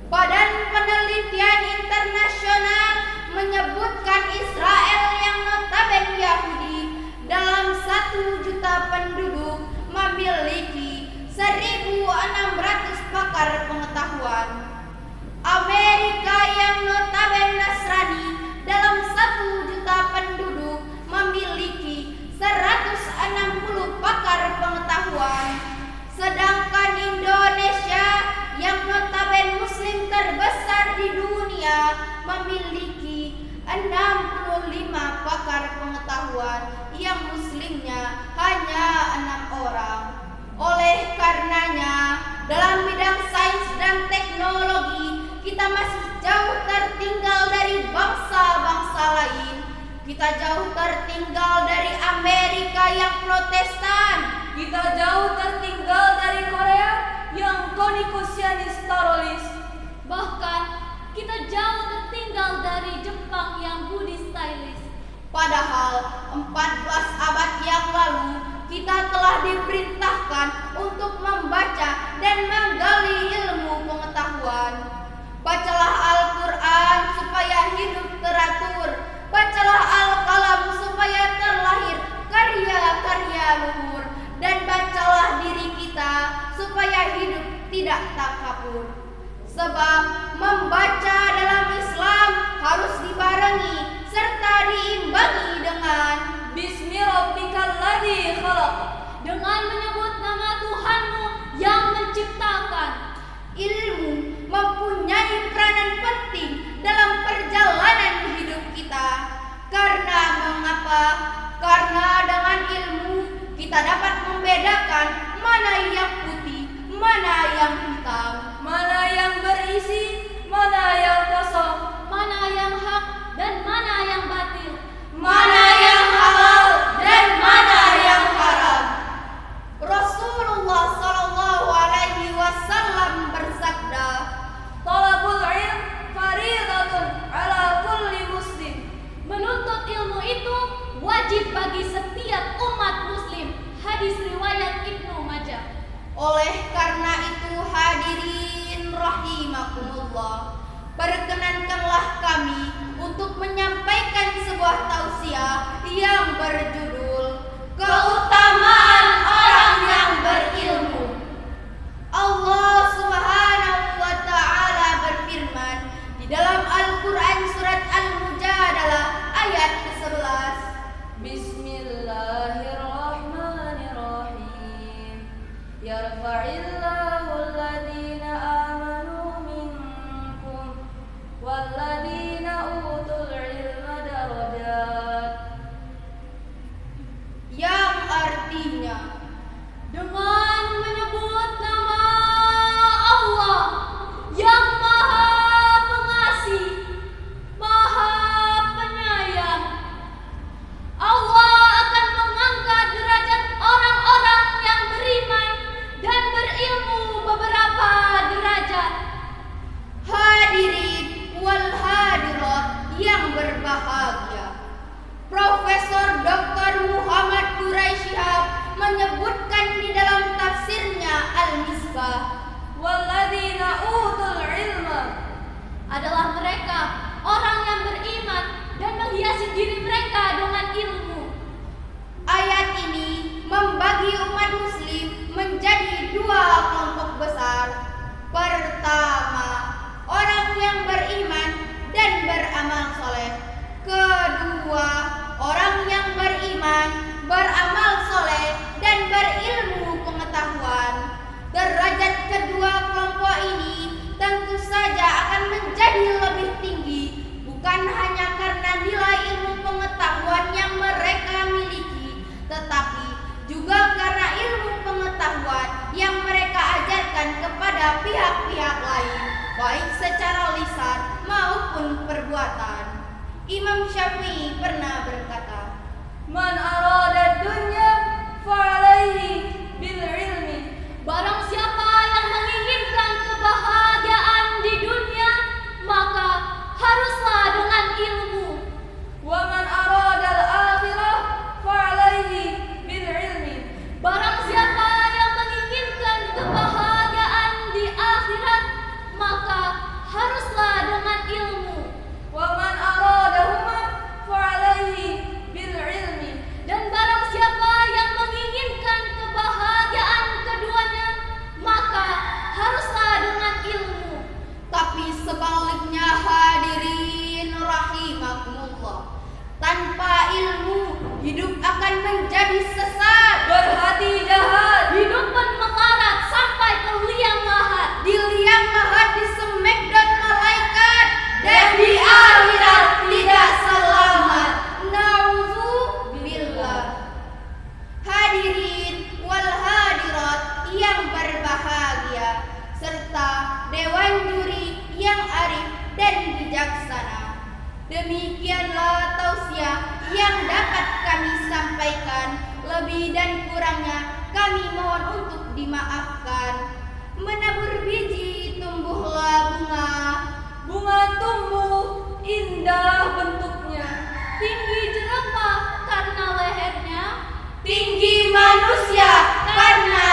Badan Penelitian Internasional menyebutkan Israel yang notabene Yahudi dalam 1 juta penduduk memiliki 1.600 pakar pengetahuan. Amerika yang notabene Nasrani dalam 1 juta penduduk memiliki 160 pakar pengetahuan. Sedangkan Indonesia yang notabene Muslim terbesar di dunia memiliki 65 pakar pengetahuan yang Muslimnya hanya 6 orang. Oleh karenanya, dalam bidang sains dan teknologi kita masih jauh tertinggal dari bangsa-bangsa lain. Kita jauh tertinggal dari Amerika yang Protestan. Kita jauh tertinggal dari Korea yang Konfusianis-Taois. Bahkan kita jauh tertinggal dari Jepang yang Buddhist-Stylist. Padahal 14 abad yang lalu kita telah diperintahkan untuk membaca dan menggali ilmu pengetahuan. Bacalah Al-Quran supaya hidup teratur. Bacalah Al-Qalam supaya terlahir karya-karya luhur. Dan bacalah diri kita supaya hidup tidak takabur. Sebab membaca dalam Islam harus dibarengi serta diimbangi dengan Bismi rabbikal ladzi khalaq, dengan menyebut nama Tuhanmu yang menciptakan. Ilmu mempunyai peranan penting dalam perjalanan hidup kita. Karena mengapa? Karena dengan ilmu kita dapat membedakan mana yang putih, mana yang hitam, mana yang berisi, mana yang kosong, mana yang hak dan mana yang batil, mana yang halal dan mana yang haram. Rasulullah Shallallahu Alaihi Wasallam bersabda, "Talabul ilm fariidatun ala kulli muslim." Menuntut ilmu itu wajib bagi setiap umat muslim. Hadis riwayat Ibnu Majah. oleh karena itu hadirin rahimakumullah, perkenankanlah kami untuk menyampaikan sebuah tausiah yang berjudul Keutamaan Orang yang Berilmu. Allah Subhanahu wa Ta'ala berfirman di dalam Al-Quran surat Al-Mujadalah ayat ke-11. Bismillahirrahmanirrahim. Yarfa'illahu alladhina amanu minkum walladhina utul ilma darajat. Yang artinya Dengan menyebut nama Allah yang Maha Pengasih, Maha Penyayang, Allah akan mengangkat derajat orang-orang yang beriman dan berilmu beberapa derajat. hadirin wal hadirat yang berbahagia, Profesor Dr. Muhammad Quraisy Shihab menyebutkan di dalam tafsirnya Al-Misbah, Walladhina utul ilma adalah mereka orang yang beriman dan menghiasi diri mereka dengan ilmu. ayat ini membagi umat muslim menjadi dua kelompok besar. Pertama, orang yang beriman dan beramal soleh. Kedua, orang yang beriman, beramal soleh dan berilmu pengetahuan. Derajat kedua kelompok ini tentu saja akan menjadi lebih tinggi, bukan hanya karena nilai ilmu pengetahuan yang mereka miliki, tetapi juga karena ilmu pengetahuan yang mereka ajarkan kepada pihak-pihak lain, baik secara lisan maupun perbuatan. Imam Syafi'i pernah berkata, man arada dunya fa'alaihi bil ilmi. Barang siapa yang menginginkan kebahagiaan di dunia, maka haruslah dengan ilmu. Wa man arada al akhirah fa'alaihi bil ilmi. Barang siapa yang menginginkan kebahagiaan di akhirat, maka lebih dan kurangnya kami mohon untuk dimaafkan. Menabur biji tumbuhlah bunga. Bunga tumbuh indah bentuknya. Tinggi jerapah karena lehernya, Tinggi manusia karena